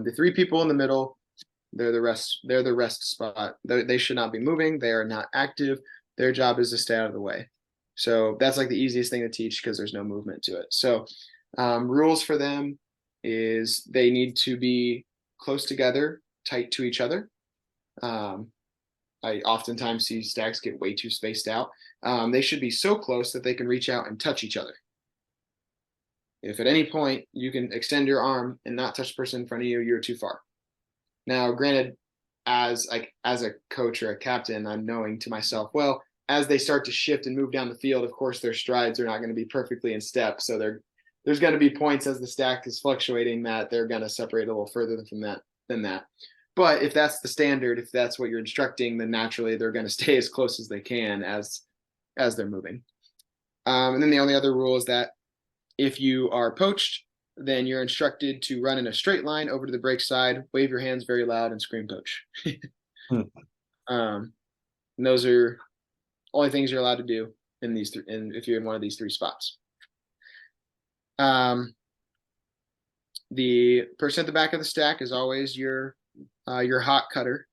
The three people in the middle, they're the rest. They're the rest spot. They should not be moving. They are not active. Their job is to stay out of the way. So that's like the easiest thing to teach because there's no movement to it. So rules for them is they need to be close together, tight to each other. I oftentimes see stacks get way too spaced out. They should be so close that they can reach out and touch each other. If at any point you can extend your arm and not touch the person in front of you, you're too far. Now, granted, as a coach or a captain, I'm knowing to myself, well, as they start to shift and move down the field, of course, their strides are not going to be perfectly in step. So there's going to be points as the stack is fluctuating that they're going to separate a little further than that. But if that's the standard, if that's what you're instructing, then naturally they're going to stay as close as they can as they're moving. And then the only other rule is that if you are poached, then you're instructed to run in a straight line over to the break side, wave your hands very loud, and scream poach. And those are only things you're allowed to do in these if you're in one of these three spots. The person at the back of the stack is always your hot cutter.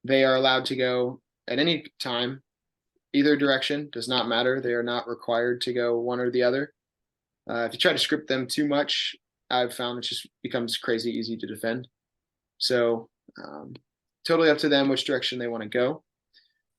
They are allowed to go at any time, either direction, does not matter. They are not required to go one or the other. If you try to script them too much, I've found it just becomes crazy easy to defend. So totally up to them which direction they want to go.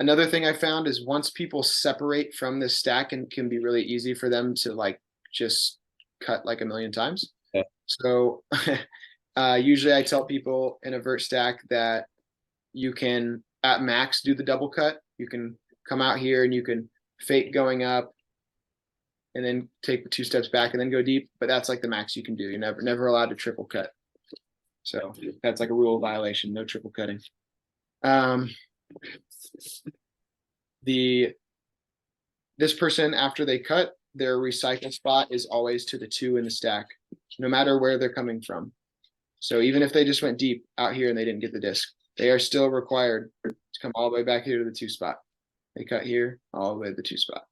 Another thing I found is once people separate from this stack, and can be really easy for them to like just cut like a million times. Yeah. So usually I tell people in a vert stack that you can at max do the double cut. You can come out here and you can fake going up and then take 2 steps back and then go deep. But that's like the max you can do. You're never allowed to triple cut. So that's like a rule violation, no triple cutting. This person, after they cut, their recycle spot is always to the 2 in the stack, no matter where they're coming from. So even if they just went deep out here and they didn't get the disc, they are still required to come all the way back here to the 2 spot. They cut here, all the way to the 2 spot.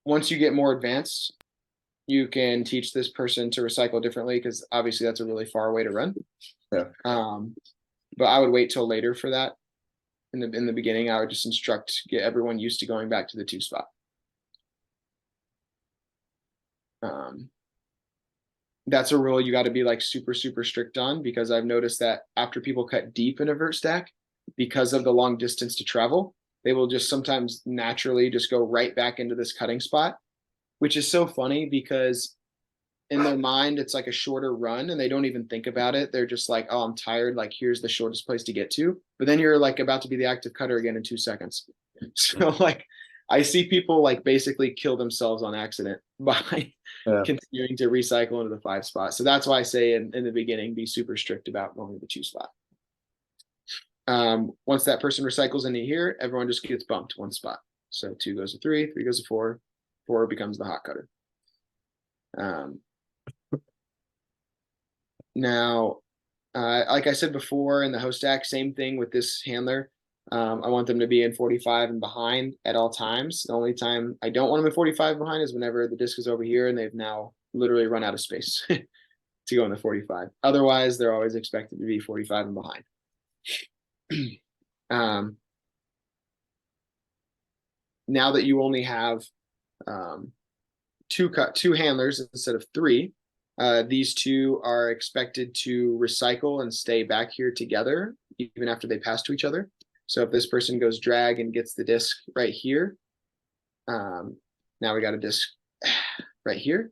Once you get more advanced, you can teach this person to recycle differently because obviously that's a really far way to run. Yeah. But I would wait till later for that. In the beginning, I would just get everyone used to going back to the 2 spot. That's a rule you got to be like super, super strict on, because I've noticed that after people cut deep in a vert stack, because of the long distance to travel, they will just sometimes naturally just go right back into this cutting spot, which is so funny because in their mind, it's like a shorter run and they don't even think about it. They're just like, oh, I'm tired. Like, here's the shortest place to get to. But then you're like about to be the active cutter again in 2 seconds. So like, I see people like basically kill themselves on accident by continuing to recycle into the 5 spot. So that's why I say in the beginning, be super strict about going to the 2 spot. Once that person recycles into here, everyone just gets bumped 1 spot. So 2 goes to 3, 3 goes to 4, 4 becomes the hot cutter. Now, like I said before in the host stack, same thing with this handler. I want them to be in 45 and behind at all times. The only time I don't want them in 45 behind is whenever the disc is over here and they've now literally run out of space to go in the 45. Otherwise, they're always expected to be 45 and behind. Now that you only have 2 handlers instead of 3, these 2 are expected to recycle and stay back here together even after they pass to each other. So if this person goes drag and gets the disc right here, now we got a disc right here.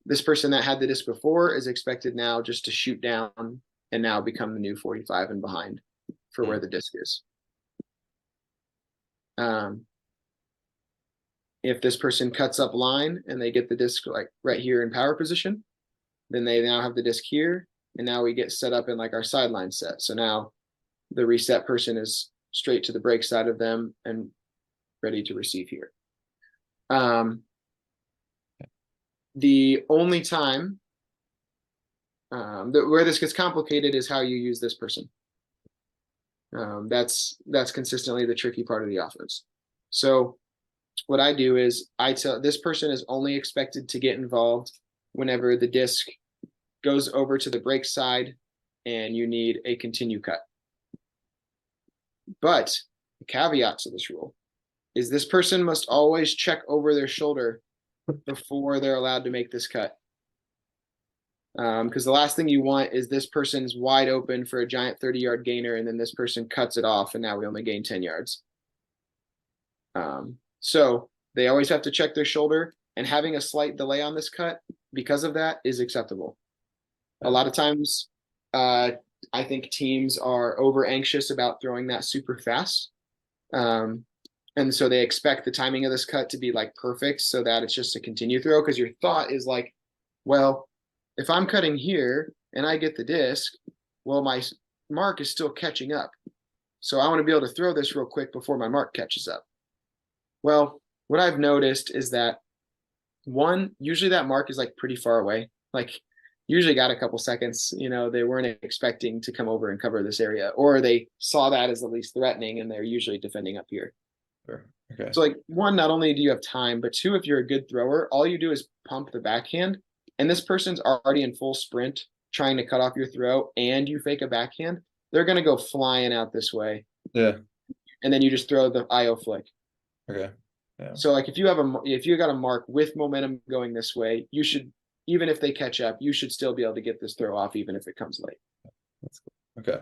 This person that had the disc before is expected now just to shoot down and now become the new 45 and behind for where the disc is. If this person cuts up line and they get the disc like right here in power position, then they now have the disc here, and now we get set up in like our sideline set. So now the reset person is straight to the break side of them and ready to receive here. The only time where this gets complicated is how you use this person. That's consistently the tricky part of the offense. So what I do is I tell this person is only expected to get involved whenever the disc goes over to the break side, and you need a continue cut. But the caveat to this rule is this person must always check over their shoulder before they're allowed to make this cut. Because the last thing you want is this person's wide open for a giant 30-yard gainer, and then this person cuts it off, and now we only gain 10 yards. So they always have to check their shoulder, and having a slight delay on this cut because of that is acceptable. A lot of times, I think teams are over anxious about throwing that super fast. And so they expect the timing of this cut to be like perfect so that it's just a continue throw. Because your thought is like, well, if I'm cutting here and I get the disc, well, my mark is still catching up. So I want to be able to throw this real quick before my mark catches up. Well, what I've noticed is that one, usually that mark is like pretty far away. Like usually got a couple seconds, they weren't expecting to come over and cover this area, or they saw that as the least threatening and they're usually defending up here. Sure. Okay. So like one, not only do you have time, but two, if you're a good thrower, all you do is pump the backhand, and this person's already in full sprint trying to cut off your throw, and you fake a backhand, they're going to go flying out this way. Yeah. And then you just throw the IO flick. Okay. Yeah. So like if you got a mark with momentum going this way, you should, even if they catch up, you should still be able to get this throw off, even if it comes late. That's cool. Okay.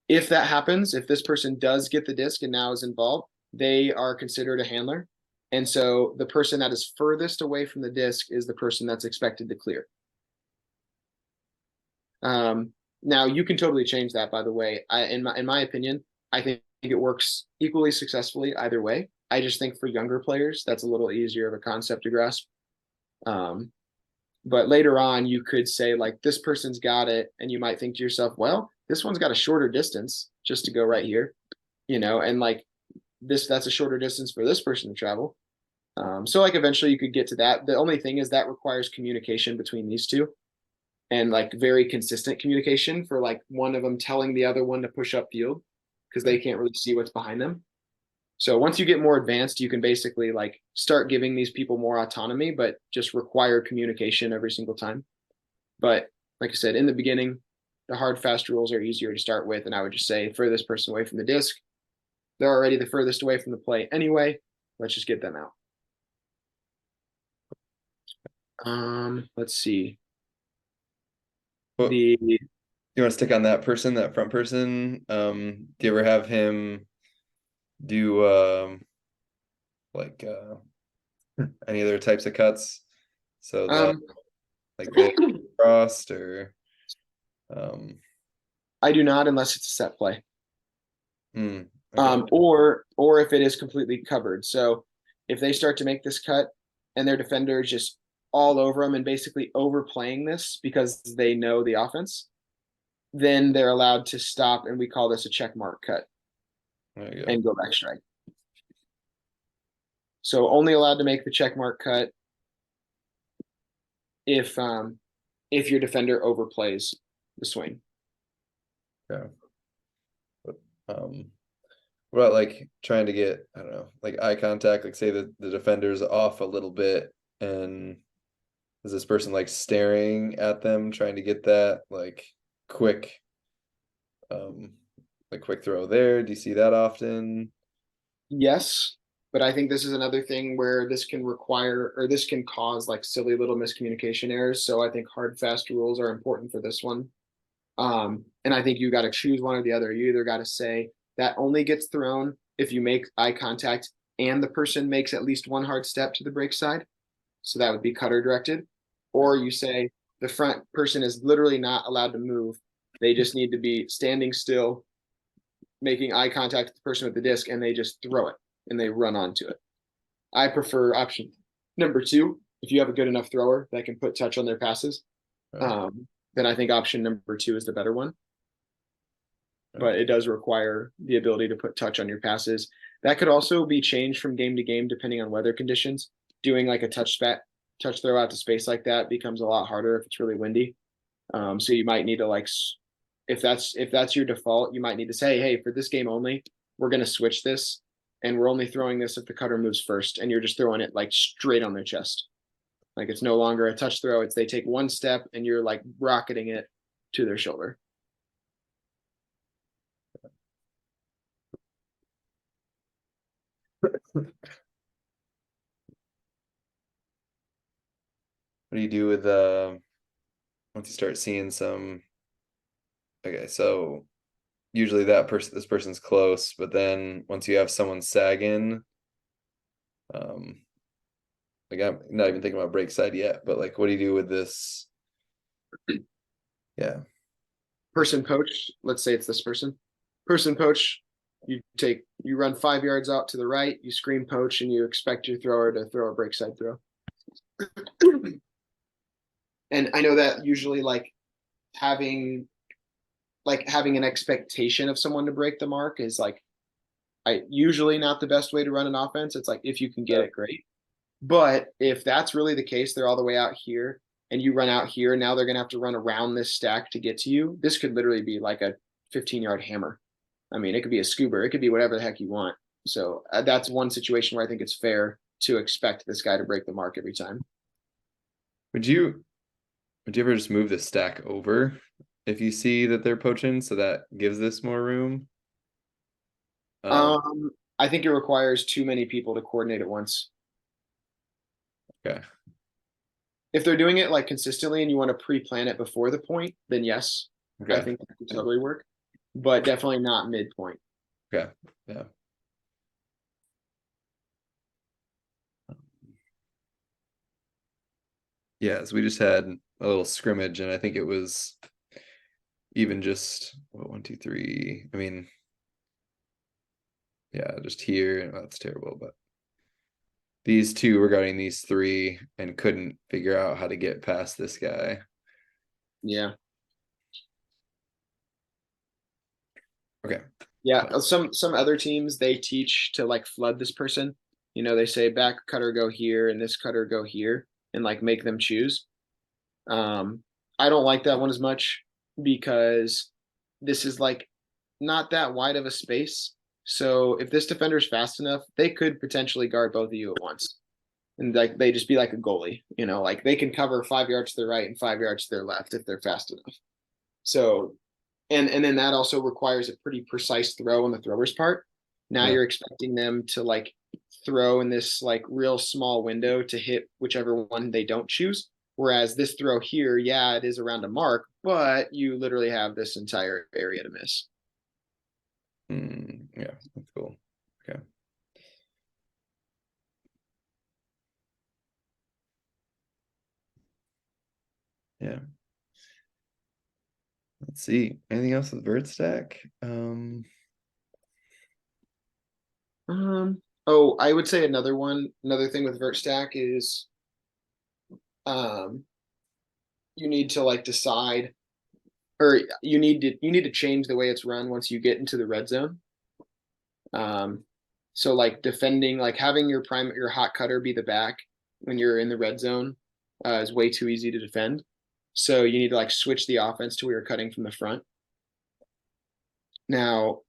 If that happens, if this person does get the disc and now is involved, they are considered a handler. And so the person that is furthest away from the disc is the person that's expected to clear. Now you can totally change that, by the way. In my opinion, I think it works equally successfully either way. I just think for younger players, that's a little easier of a concept to grasp. But later on, you could say like, this person's got it. And you might think to yourself, well, this one's got a shorter distance just to go right here, and like that's a shorter distance for this person to travel. So like eventually you could get to that. The only thing is that requires communication between these two, and like very consistent communication for like one of them telling the other one to push up field, because they can't really see what's behind them. So once you get more advanced, you can basically like start giving these people more autonomy, but just require communication every single time. But like I said, in the beginning, the hard fast rules are easier to start with. And I would just say furthest person away from the disc. They're already the furthest away from the play anyway. Let's just get them out. Let's see. Well, you want to stick on that person, that front person? Do you ever have him do like any other types of cuts? So that like the crossed or I do not, unless it's a set play. Okay. Or if it is completely covered. So if they start to make this cut and their defender is just all over them and basically overplaying this because they know the offense, then they're allowed to stop, and we call this a check mark cut and go back strike. So only allowed to make the check mark cut if your defender overplays the swing. Yeah. But, what about like trying to get, I don't know, like eye contact, like say that the defender's off a little bit, and is this person like staring at them, trying to get that like quick throw there? Do you see that often? Yes, but I think this is another thing where this can require, or this can cause like silly little miscommunication errors. So I think hard fast rules are important for this one. And I think you got to choose one or the other. You either got to say that only gets thrown if you make eye contact and the person makes at least one hard step to the break side. So that would be cutter directed. Or you say the front person is literally not allowed to move. They just need to be standing still, making eye contact with the person with the disc, and they just throw it and they run onto it. I prefer option number 2. If you have a good enough thrower that can put touch on their passes, then I think option number 2 is the better one. But it does require the ability to put touch on your passes. That could also be changed from game to game depending on weather conditions. Doing like a touch throw out to space like that becomes a lot harder if it's really windy. So you might need to like, if that's your default, you might need to say, hey, for this game only, we're going to switch this, and we're only throwing this if the cutter moves first, and you're just throwing it like straight on their chest. Like it's no longer a touch throw. It's they take one step and you're like rocketing it to their shoulder. What do you do with once you start seeing some? Okay, so usually this person's close, but then once you have someone sagging, like I'm not even thinking about break side yet, but like what do you do with this? Yeah. Person poach, let's say it's this person. Person poach, you run 5 yards out to the right, you screen poach, and you expect your thrower to throw a break side throw. And I know that usually having having an expectation of someone to break the mark is like I usually not the best way to run an offense. It's like if you can get it, great. But if that's really the case, they're all the way out here and you run out here, now they're gonna have to run around this stack to get to you. This could literally be like a 15-yard hammer. I mean, it could be a scuba, it could be whatever the heck you want. So that's one situation where I think it's fair to expect this guy to break the mark every time. Would you ever just move the stack over if you see that they're poaching so that gives this more room? I think it requires too many people to coordinate at once. Okay. If they're doing it like consistently and you want to pre-plan it before the point, then yes, Okay. I think that could totally work, but definitely not midpoint. Okay. Yeah. Yeah, so we just had a little scrimmage, and I think it was even just what 1, 2, 3. I mean, yeah, just here. Oh, that's terrible, but these two were guarding these three and couldn't figure out how to get past this guy. Yeah. Okay. Yeah. Some other teams they teach to like flood this person. You know, they say back cutter go here and this cutter go here and like make them choose. I don't like that one as much because this is like not that wide of a space. So if this defender is fast enough, they could potentially guard both of you at once. And like they just be like a goalie, you know, like they can cover 5 yards to their right and 5 yards to their left if they're fast enough. So and then that also requires a pretty precise throw on the thrower's part. Now Yeah. you're expecting them to like throw in this like real small window to hit whichever one they don't choose. Whereas this throw here, yeah, it is around a mark, but you literally have this entire area to miss. Yeah, that's cool. Okay. Yeah. Let's see. Anything else with vert stack? Oh, I would say another thing with vert stack is you need to like decide or you need to change the way it's run once you get into the red zone. So like defending, like having your hot cutter be the back when you're in the red zone is way too easy to defend. So you need to like switch the offense to where you're cutting from the front. Now,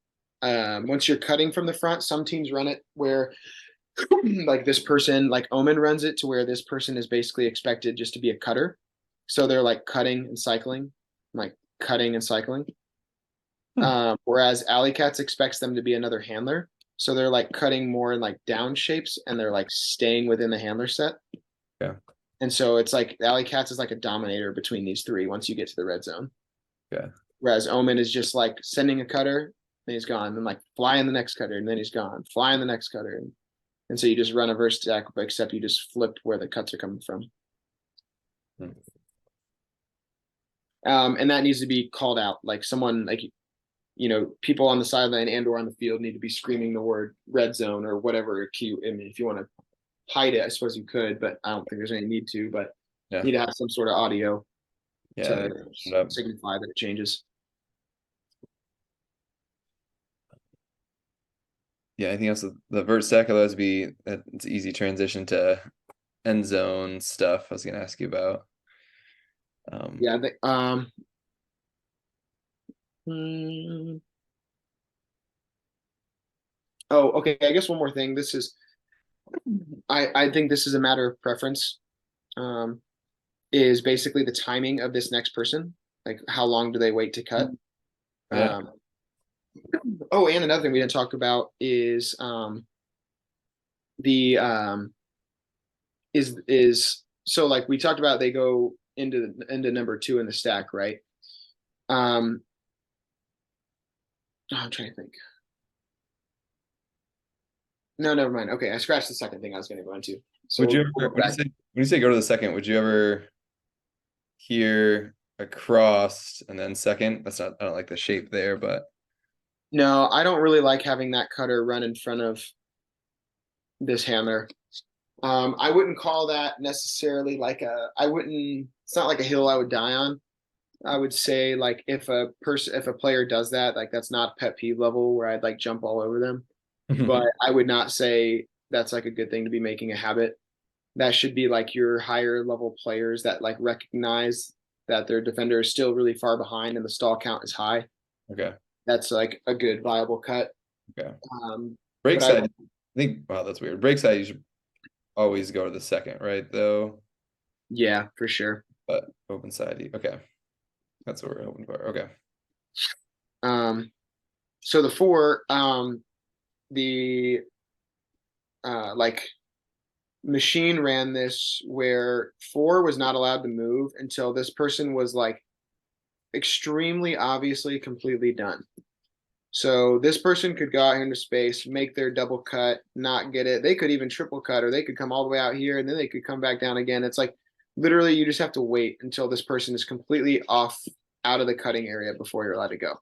once you're cutting from the front, some teams run it where like this person, like Omen runs it to where this person is basically expected just to be a cutter. So they're like cutting and cycling, like cutting and cycling. Whereas Alley Cats expects them to be another handler. So they're like cutting more in like down shapes and they're like staying within the handler set. Yeah. And so it's like Alley Cats is like a dominator between these three once you get to the red zone. Yeah. Whereas Omen is just like sending a cutter, then he's gone, then like flying the next cutter, and then he's gone, flying the next cutter. And so you just run a verse stack, except you just flip where the cuts are coming from. And that needs to be called out. Like someone like you know, people on the sideline and or on the field need to be screaming the word red zone or whatever cue. I mean, if you want to hide it, I suppose you could, but I don't think there's any need to, but Yeah. you need to have some sort of audio Yeah. to signify that it changes. Yeah, anything else with the vert stack allows be it's easy transition to end zone stuff I was gonna ask you about. Yeah, hmm. Oh, okay. I guess one more thing. I think this is a matter of preference. is basically the timing of this next person. Like how long do they wait to cut? Yeah. Um, oh, and another thing we didn't talk about is the is so like we talked about they go into number two in the stack, right? I'm trying to think. No, never mind. Okay, I scratched the second thing I was going to go into. So Would you we'll ever, go back. when you say go to the second, would you ever hear across and then second? That's not, I don't like the shape there, but No, I don't really like having that cutter run in front of this hammer. I wouldn't call that necessarily like I wouldn't, it's not like a hill I would die on. I would say like if a player does that, like that's not pet peeve level where I'd like jump all over them. But I would not say that's like a good thing to be making a habit. That should be like your higher level players that like recognize that their defender is still really far behind and the stall count is high. okay. That's like a good viable cut. Okay. Um, Break but I side, I think, wow, that's weird. Break side, you should always go to the second, right? Though, yeah, for sure. but open side, okay. That's what we're hoping for. Okay. Um, so the four, the like machine ran this where four was not allowed to move until this person was like extremely obviously completely done. So this person could go out into space, make their double cut, not get it. They could even triple cut, or they could come all the way out here and then they could come back down again. It's like literally you just have to wait until this person is completely off out of the cutting area before you're allowed to go.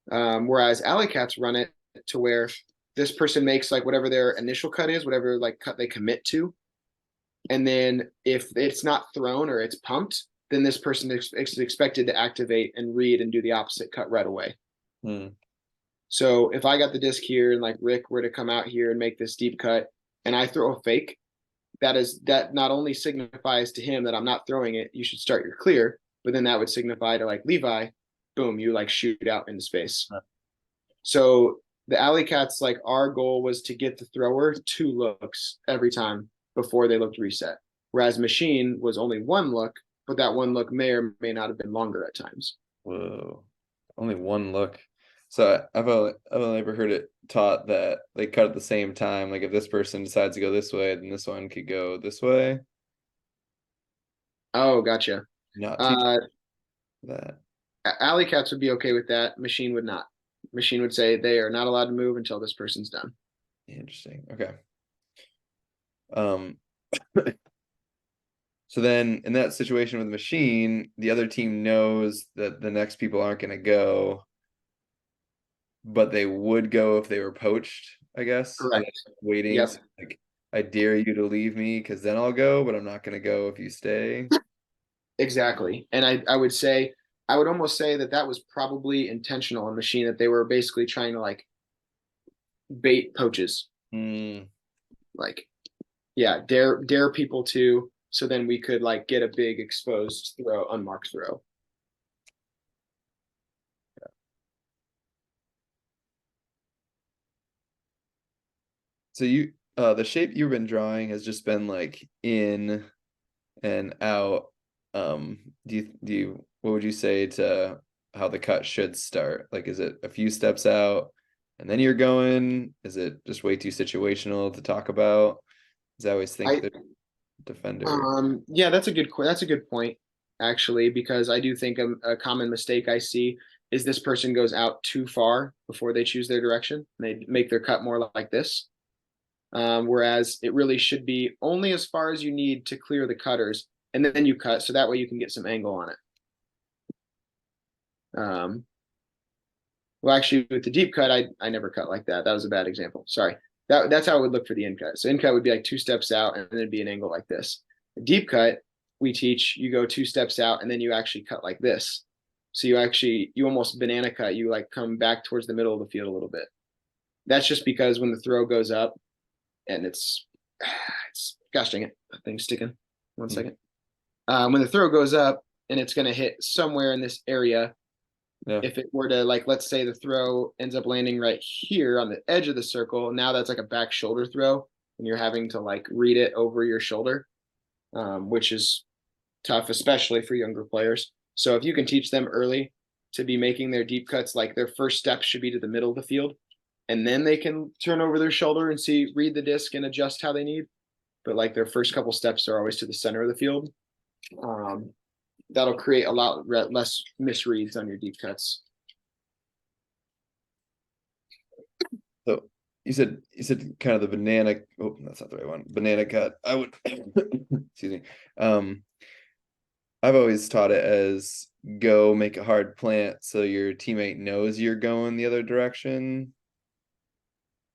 Whereas alley cats run it to where this person makes like whatever their initial cut is, whatever like cut they commit to, and then if it's not thrown or it's pumped, then this person is expected to activate and read and do the opposite cut right away. Hmm. So if I got the disc here and like Rick were to come out here and make this deep cut and I throw a fake, that not only signifies to him that I'm not throwing it, you should start your clear, but then that would signify to like Levi, boom, you like shoot out into space. So the alley cats, like our goal was to get the thrower 2 looks every time before they looked reset. Whereas machine was only 1 look, but that 1 look may or may not have been longer at times. Whoa. Only one look. So I've only ever heard it taught that they cut at the same time. Like if this person decides to go this way, then this one could go this way. Oh, gotcha. Not teach Uh, that. alley cats would be okay with that. Machine would not. Machine would say they are not allowed to move until this person's done. Interesting. Okay. Um so then in that situation with the machine, the other team knows that the next people aren't gonna go, but they would go if they were poached, I guess. Or Correct. waiting. Yep. So, like I dare you to leave me because then I'll go, but I'm not gonna go if you stay. Exactly. And I would say, I would almost say that that was probably intentional in machine that they were basically trying to like bait poaches. Hmm. Like, yeah, dare people to, so then we could like get a big exposed throw, unmarked throw. So you the shape you've been drawing has just been like in and out. Do you what would you say to how the cut should start? Like is it a few steps out and then you're going? Is it just way too situational to talk about? Because I always think I the defender. yeah, that's a good point actually, because I do think a common mistake I see is this person goes out too far before they choose their direction. They make their cut more like this. Whereas it really should be only as far as you need to clear the cutters, and then you cut, so that way you can get some angle on it. Well, actually, with the deep cut, I never cut like that. That was a bad example. Sorry. That's how it would look for the in cut. So in cut would be like 2 steps out, and then it'd be an angle like this. The deep cut, we teach you go 2 steps out, and then you actually cut like this. So you almost banana cut. You like come back towards the middle of the field a little bit. That's just because when the throw goes up, and it's gosh dang it, that thing's sticking. 1 second. When the throw goes up and it's going to hit somewhere in this area, Yeah. if it were to like, let's say the throw ends up landing right here on the edge of the circle, now that's like a back shoulder throw, and you're having to like read it over your shoulder. which is tough, especially for younger players. So if you can teach them early to be making their deep cuts, like their first step should be to the middle of the field, and then they can turn over their shoulder and read the disc and adjust how they need. But like their first couple steps are always to the center of the field. That'll create a lot less misreads on your deep cuts. So you said kind of the banana. Oh, that's not the right one. Banana cut. I would excuse me. I've always taught it as go make a hard plant so your teammate knows you're going the other direction.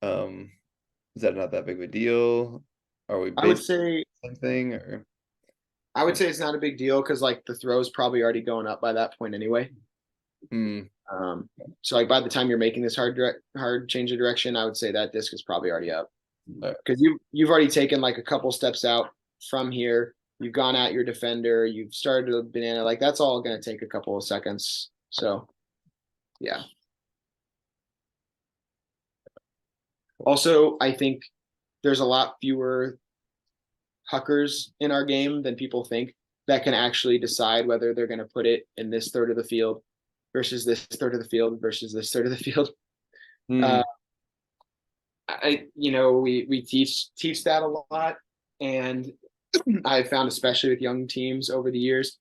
Is that not that big of a deal? Are we I would basically say the same thing, or it's not a big deal because like the throw's probably already going up by that point anyway. So like by the time you're making this hard change of direction, I would say that disc is probably already up because you've already taken like a couple steps out from here. You've gone at your defender. You've started a banana. Like that's all going to take a couple of seconds. So, yeah. Also, I think there's a lot fewer huckers in our game than people think that can actually decide whether they're going to put it in this third of the field versus this third of the field versus this third of the field. We teach that a lot, and I've found, especially with young teams over the years,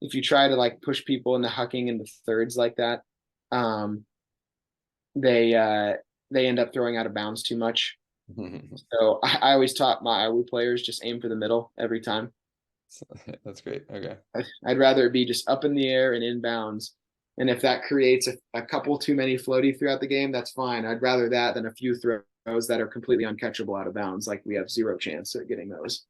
if you try to like push people into hucking into thirds like that, they end up throwing out of bounds too much. So I always taught my IWU players just aim for the middle every time. That's great. Okay. I'd rather it be just up in the air and in bounds. And if that creates a couple too many floaty throughout the game, that's fine. I'd rather that than a few throws that are completely uncatchable out of bounds. Like we have zero chance at getting those.